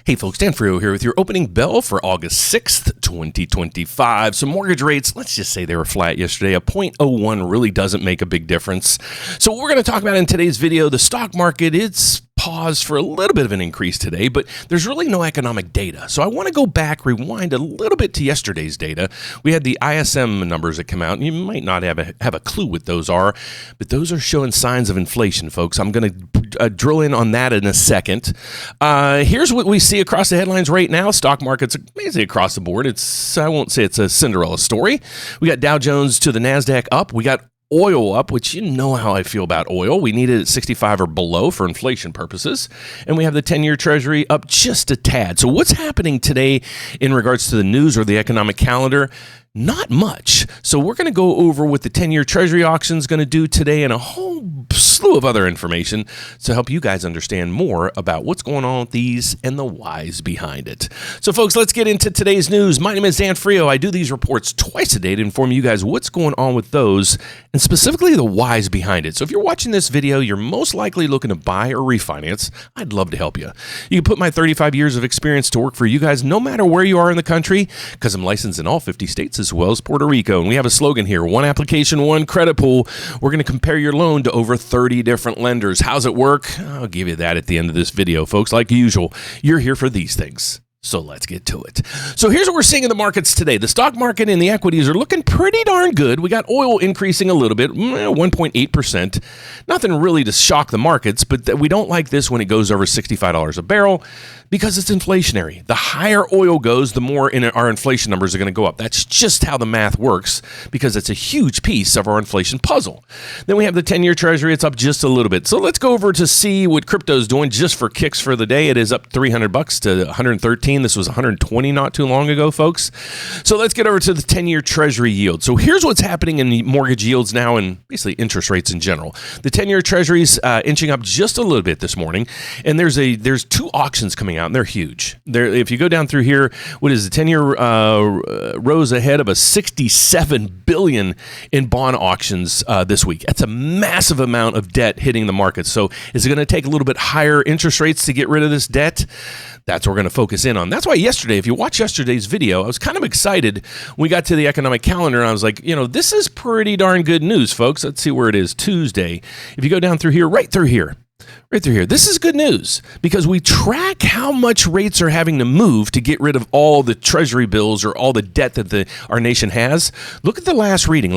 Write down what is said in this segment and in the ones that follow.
Hey folks, Dan Frio here with your opening bell for August 6th, 2025. So mortgage rates, let's just say they were flat yesterday. A 0.01 really doesn't make a big difference. So what we're going to talk about in today's video, the stock market, it's paused for a little bit of an increase today, but there's really no economic data. So I want to go back, rewind a little bit to yesterday's data. We had the ISM numbers that come out, and you might not have a clue what those are, but those are showing signs of inflation, folks. I'm going to drill in on that in a second. Here's what we see across the headlines right now. Stock market's basically across the board. I won't say it's a Cinderella story. We got Dow Jones to the NASDAQ up. We got oil up, which you know how I feel about oil. We need it at 65 or below for inflation purposes. And we have the 10-year Treasury up just a tad. So what's happening today in regards to the news or the economic calendar? Not much. So we're going to go over what the 10-year Treasury auction is going to do today and a whole slew of other information to help you guys understand more about what's going on with these and the whys behind it. So folks, let's get into today's news. My name is Dan Frio. I do these reports twice a day to inform you guys what's going on with those and specifically the whys behind it. So if you're watching this video, you're most likely looking to buy or refinance. I'd love to help you. You can put my 35 years of experience to work for you guys no matter where you are in the country because I'm licensed in all 50 states as well as Puerto Rico. And we have a slogan here, one application, one credit pool. We're going to compare your loan to over 30 different lenders. How's it work? I'll give you that at the end of this video, folks. Like usual, you're here for these things. So let's get to it. So here's what we're seeing in the markets today. The stock market and the equities are looking pretty darn good. We got oil increasing a little bit, 1.8%. Nothing really to shock the markets, but we don't like this when it goes over $65 a barrel because it's inflationary. The higher oil goes, the more our inflation numbers are going to go up. That's just how the math works because it's a huge piece of our inflation puzzle. Then we have the 10-year Treasury. It's up just a little bit. So let's go over to see what crypto's doing just for kicks for the day. It is up $300 to 113. This was 120 not too long ago, folks. So let's get over to the 10-year Treasury yield. So here's what's happening in the mortgage yields now and basically interest rates in general. The 10-year Treasury's inching up just a little bit this morning, and there's two auctions coming out, and they're huge. If you go down through here, what is the 10-year rose ahead of a $67 billion in bond auctions this week. That's a massive amount of debt hitting the market. So is it going to take a little bit higher interest rates to get rid of this debt? That's what we're going to focus in on. That's why yesterday, if you watch yesterday's video, I was kind of excited when we got to the economic calendar, and I was like, this is pretty darn good news, folks. Let's see where it is, Tuesday. If you go down through here, right through here. This is good news because we track how much rates are having to move to get rid of all the treasury bills or all the debt that our nation has. Look at the last reading.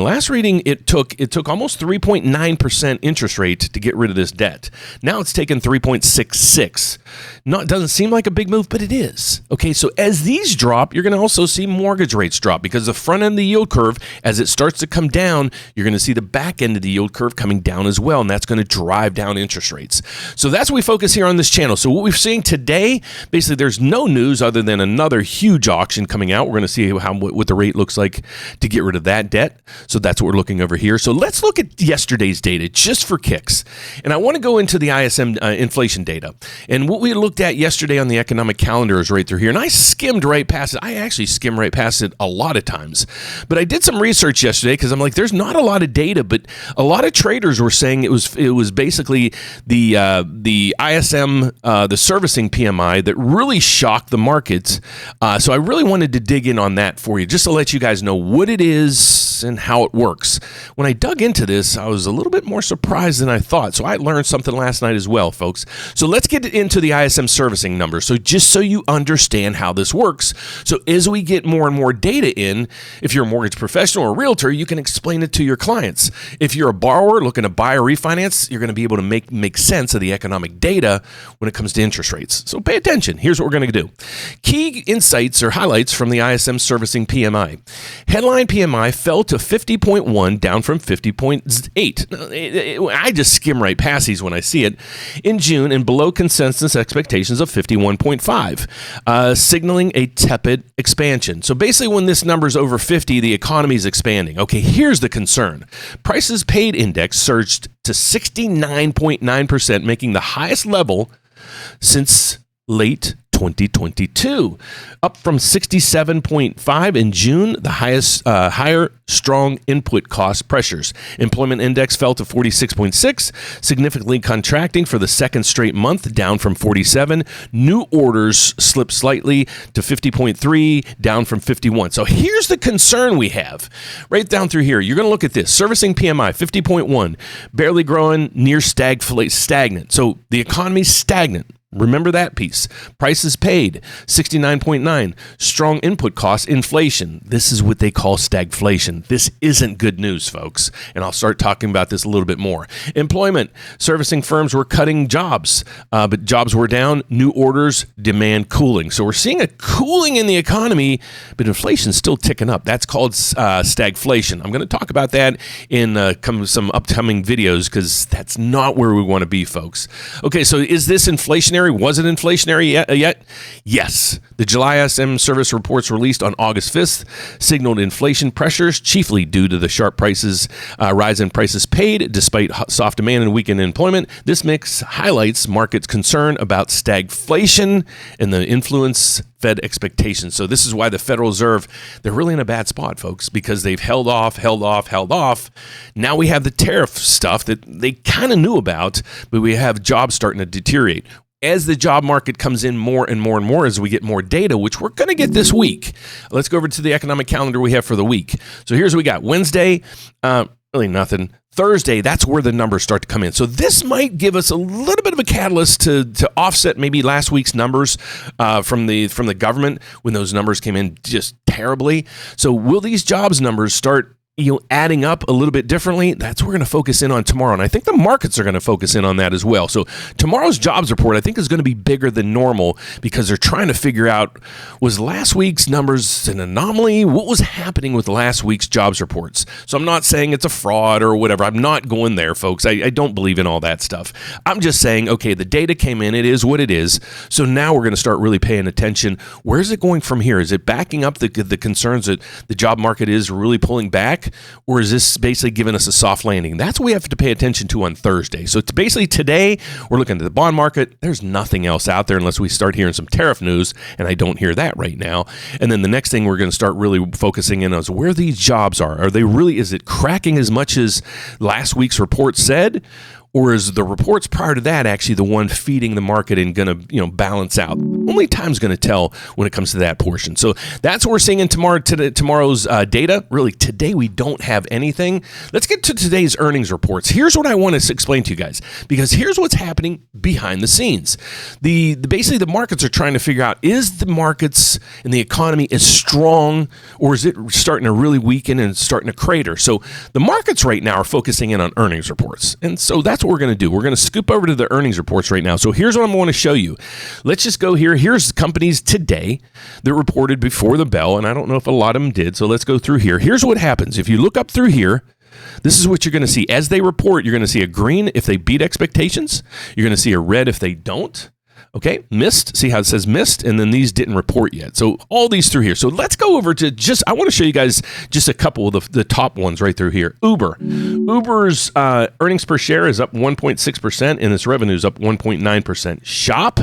It took almost 3.9% interest rate to get rid of this debt. Now it's taken 3.66. It doesn't seem like a big move, but it is. Okay, so as these drop, you're going to also see mortgage rates drop because the front end of the yield curve, as it starts to come down, you're going to see the back end of the yield curve coming down as well, and that's going to drive down interest rates. So that's what we focus here on this channel. So what we're seeing today, basically there's no news other than another huge auction coming out. We're going to see what the rate looks like to get rid of that debt. So that's what we're looking over here. So let's look at yesterday's data just for kicks. And I want to go into the ISM inflation data. And what we looked at yesterday on the economic calendar is right through here. And I skimmed right past it. I actually skim right past it a lot of times. But I did some research yesterday because I'm like, there's not a lot of data, but a lot of traders were saying it was basically the ISM, the servicing PMI that really shocked the markets. So I really wanted to dig in on that for you, just to let you guys know what it is and how it works. When I dug into this, I was a little bit more surprised than I thought. So I learned something last night as well, folks. So let's get into the ISM servicing numbers. So just so you understand how this works. So as we get more and more data in, if you're a mortgage professional or a realtor, you can explain it to your clients. If you're a borrower looking to buy or refinance, you're going to be able to make sense of the economic data when it comes to interest rates. So pay attention. Here's what we're going to do. Key insights or highlights from the ISM servicing PMI. Headline PMI fell to 50.1, down from 50.8. I just skim right past these when I see it. In June, and below consensus expectations of 51.5, signaling a tepid expansion. So basically when this number's over 50, the economy is expanding. Okay, here's the concern. Prices paid index surged to 69.9%, making the highest level since late 2022, up from 67.5 in June, the highest, higher strong input cost pressures. Employment index fell to 46.6, significantly contracting for the second straight month, down from 47. New orders slipped slightly to 50.3, down from 51. So here's the concern we have. Right down through here, you're going to look at this. Servicing PMI, 50.1, barely growing, near stagnant. So the economy's stagnant. Remember that piece. Prices paid, 69.9. Strong input costs, inflation. This is what they call stagflation. This isn't good news, folks. And I'll start talking about this a little bit more. Employment. Servicing firms were cutting jobs, but jobs were down. New orders, demand cooling. So we're seeing a cooling in the economy, but inflation's still ticking up. That's called stagflation. I'm going to talk about that in some upcoming videos because that's not where we want to be, folks. Okay, so is this inflationary? Was it inflationary yet? Yes. The July SM service reports released on August 5th signaled inflation pressures, chiefly due to the sharp rise in prices paid despite soft demand and weakened employment. This mix highlights markets' concern about stagflation and the influence Fed expectations. So this is why the Federal Reserve, they're really in a bad spot, folks, because they've held off. Now we have the tariff stuff that they kind of knew about, but we have jobs starting to deteriorate. As the job market comes in more and more as we get more data, which we're going to get this week. Let's go over to the economic calendar we have for the week. So here's what we got. Wednesday, really nothing. Thursday, that's where the numbers start to come in. So this might give us a little bit of a catalyst to offset maybe last week's numbers from the government when those numbers came in just terribly. So will these jobs numbers start adding up a little bit differently? That's what we're going to focus in on tomorrow. And I think the markets are going to focus in on that as well. So tomorrow's jobs report, I think, is going to be bigger than normal because they're trying to figure out, was last week's numbers an anomaly? What was happening with last week's jobs reports? So I'm not saying it's a fraud or whatever. I'm not going there, folks. I don't believe in all that stuff. I'm just saying, okay, the data came in. It is what it is. So now we're going to start really paying attention. Where's it going from here? Is it backing up the concerns that the job market is really pulling back? Or is this basically giving us a soft landing? That's what we have to pay attention to on Thursday. So basically today, we're looking at the bond market. There's nothing else out there unless we start hearing some tariff news, and I don't hear that right now. And then the next thing we're going to start really focusing in on is where these jobs are. Is it cracking as much as last week's report said? Or is the reports prior to that actually the one feeding the market and going to balance out? Only time's going to tell when it comes to that portion. So that's what we're seeing in tomorrow's data. Really, today we don't have anything. Let's get to today's earnings reports. Here's what I want to explain to you guys, because here's what's happening behind the scenes. Basically the markets are trying to figure out, is the markets and the economy as strong, or is it starting to really weaken and starting to crater? So the markets right now are focusing in on earnings reports. And so that's what we're going to do. We're going to scoop over to the earnings reports right now. So here's what I'm going to show you. Let's just go here. Here's the companies today that reported before the bell, and I don't know if a lot of them did, so let's go through here. Here's what happens. If you look up through here, this is what you're going to see. As they report, you're going to see a green if they beat expectations. You're going to see a red if they don't. Okay, missed. See how it says missed? And then these didn't report yet. So all these through here. So let's go over to I want to show you guys just a couple of the top ones right through here. Uber's earnings per share is up 1.6% and its revenue is up 1.9%. Shop,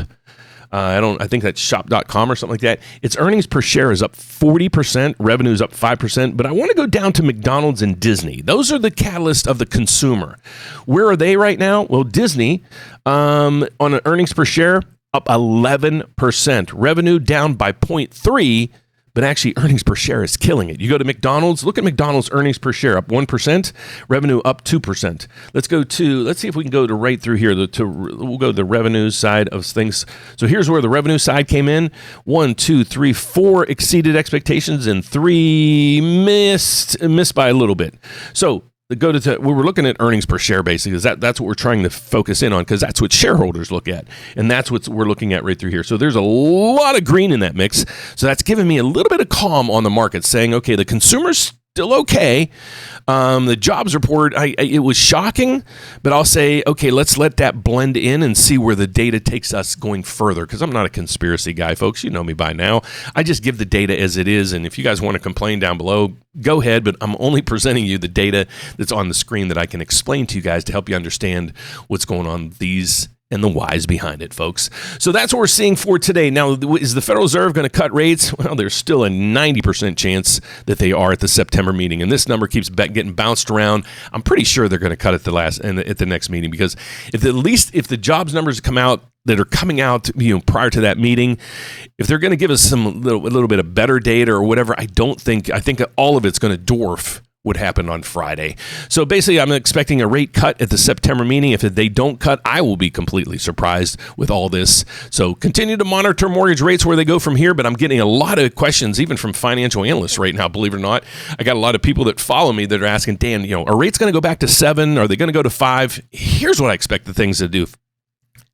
I think that's shop.com or something like that. Its earnings per share is up 40%, revenue is up 5%. But I want to go down to McDonald's and Disney. Those are the catalyst of the consumer. Where are they right now? Well, Disney, on an earnings per share, up 11%. Revenue down by 0.3%, but actually earnings per share is killing it. You go to McDonald's, look at McDonald's earnings per share, up 1%, revenue up 2%. Let's see if we can go to right through here. We'll go to the revenue side of things. So here's where the revenue side came in. 1, 2, 3, 4 exceeded expectations, and 3 missed by a little bit. So we were looking at earnings per share basically, because that's what we're trying to focus in on, because that's what shareholders look at, and that's what we're looking at right through here. So there's a lot of green in that mix. So that's giving me a little bit of calm on the market, saying, okay, the consumer's still okay. The jobs report, it was shocking, but I'll say, okay, let's let that blend in and see where the data takes us going further, because I'm not a conspiracy guy, folks. You know me by now. I just give the data as it is, and if you guys want to complain down below, go ahead, but I'm only presenting you the data that's on the screen that I can explain to you guys to help you understand what's going on these and the whys behind it, folks. So that's what we're seeing for today. Now, is the Federal Reserve going to cut rates? Well, there's still a 90% chance that they are at the September meeting, and this number keeps getting bounced around. I'm pretty sure they're going to cut it at the next meeting, because if the jobs numbers come out that are coming out, prior to that meeting, if they're going to give us a little bit of better data or whatever, I think all of it's going to dwarf what happened on Friday. So basically, I'm expecting a rate cut at the September meeting. If they don't cut, I will be completely surprised with all this. So continue to monitor mortgage rates where they go from here, but I'm getting a lot of questions, even from financial analysts right now, believe it or not. I got a lot of people that follow me that are asking, Dan, are rates going to go back to 7? Are they going to go to 5? Here's what I expect the things to do.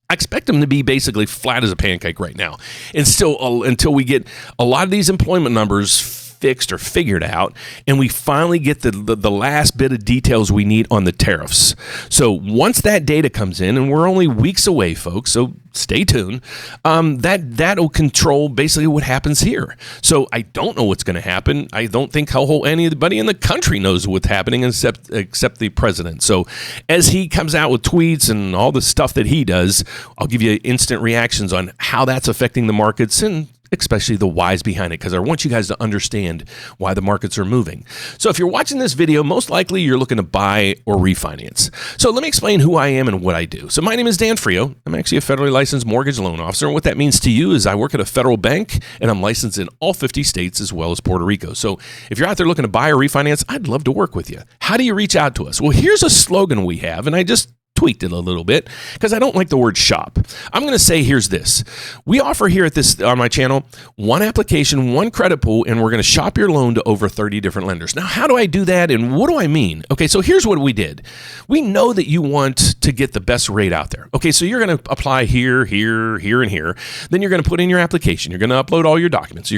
I expect them to be basically flat as a pancake right now, and still until we get a lot of these employment numbers fixed or figured out, and we finally get the last bit of details we need on the tariffs. So once that data comes in, and we're only weeks away, folks, so stay tuned, that'll control basically what happens here. So I don't know what's going to happen. I don't think anybody in the country knows what's happening except the president. So as he comes out with tweets and all the stuff that he does, I'll give you instant reactions on how that's affecting the markets, and especially the whys behind it, because I want you guys to understand why the markets are moving. So if you're watching this video, most likely you're looking to buy or refinance. So let me explain who I am and what I do. So my name is Dan Frio. I'm actually a federally licensed mortgage loan officer. And what that means to you is I work at a federal bank, and I'm licensed in all 50 states as well as Puerto Rico. So if you're out there looking to buy or refinance, I'd love to work with you. How do you reach out to us? Well, here's a slogan we have, and I just tweaked it a little bit because I don't like the word shop. I'm going to say, here's this. We offer here on my channel, one application, one credit pool, and we're going to shop your loan to over 30 different lenders. Now, how do I do that, and what do I mean? Okay, so here's what we did. We know that you want to get the best rate out there. Okay, so you're going to apply here, here, here, and here. Then you're going to put in your application. You're going to upload all your documents. They're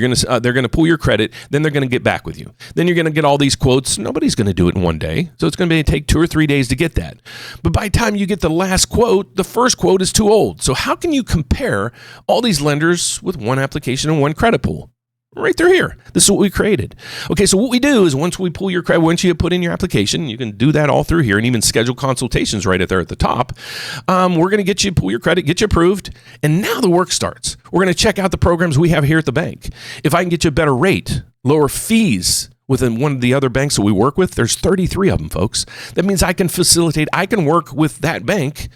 going to pull your credit. Then they're going to get back with you. Then you're going to get all these quotes. Nobody's going to do it in one day, so it's going to take 2 or 3 days to get that. But by the time you get the last quote, the first quote is too old. So how can you compare all these lenders with one application and one credit pool? Right through here. This is what we created. Okay, so what we do is once we pull your credit, once you put in your application, you can do that all through here and even schedule consultations right there at the top. We're going to pull your credit, get you approved, and now the work starts. We're going to check out the programs we have here at the bank. If I can get you a better rate, lower fees within one of the other banks that we work with, there's 33 of them, folks. That means I can work with that bank,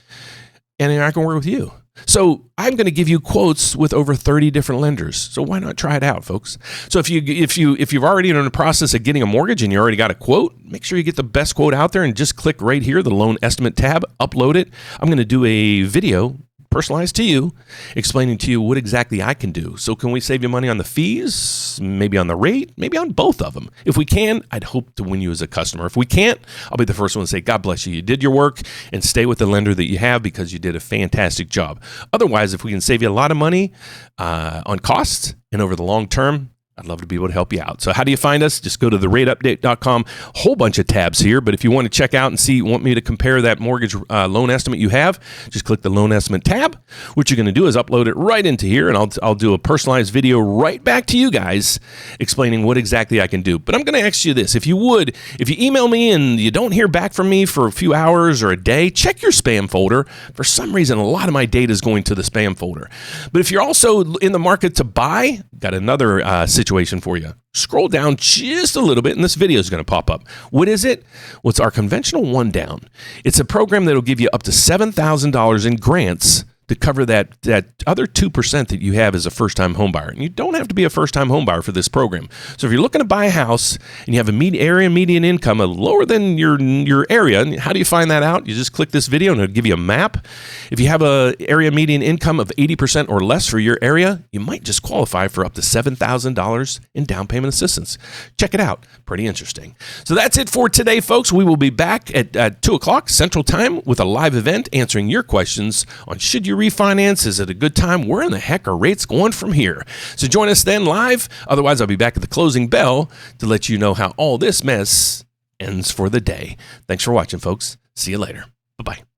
and I can work with you. So I'm going to give you quotes with over 30 different lenders. So why not try it out, folks? So if you've already in the process of getting a mortgage and you already got a quote, make sure you get the best quote out there and just click right here, the loan estimate tab, upload it. I'm going to do a video personalized to you, explaining to you what exactly I can do. So can we save you money on the fees, maybe on the rate, maybe on both of them? If we can, I'd hope to win you as a customer. If we can't, I'll be the first one to say, God bless you. You did your work, and stay with the lender that you have because you did a fantastic job. Otherwise, if we can save you a lot of money on costs and over the long term, I'd love to be able to help you out. So how do you find us? Just go to therateupdate.com. Whole bunch of tabs here, but if you want to check out and want me to compare that mortgage loan estimate you have, just click the loan estimate tab. What you're going to do is upload it right into here, and I'll do a personalized video right back to you guys explaining what exactly I can do. But I'm going to ask you this. If you email me and you don't hear back from me for a few hours or a day, check your spam folder. For some reason, a lot of my data is going to the spam folder. But if you're also in the market to buy, got another situation for you. Scroll down just a little bit and this video is going to pop up. What is it? Well, it's our conventional one down. It's a program that will give you up to $7,000 in grants to cover that other 2% that you have as a first-time home buyer. And you don't have to be a first-time home buyer for this program. So if you're looking to buy a house and you have a area median income lower than your area, how do you find that out? You just click this video and it'll give you a map. If you have a area median income of 80% or less for your area, you might just qualify for up to $7,000 in down payment assistance. Check it out. Pretty interesting. So that's it for today, folks. We will be back at 2 o'clock Central Time with a live event answering your questions on should you refinance? Is it a good time? Where in the heck are rates going from here? So join us then live. Otherwise, I'll be back at the closing bell to let you know how all this mess ends for the day. Thanks for watching, folks. See you later. Bye-bye.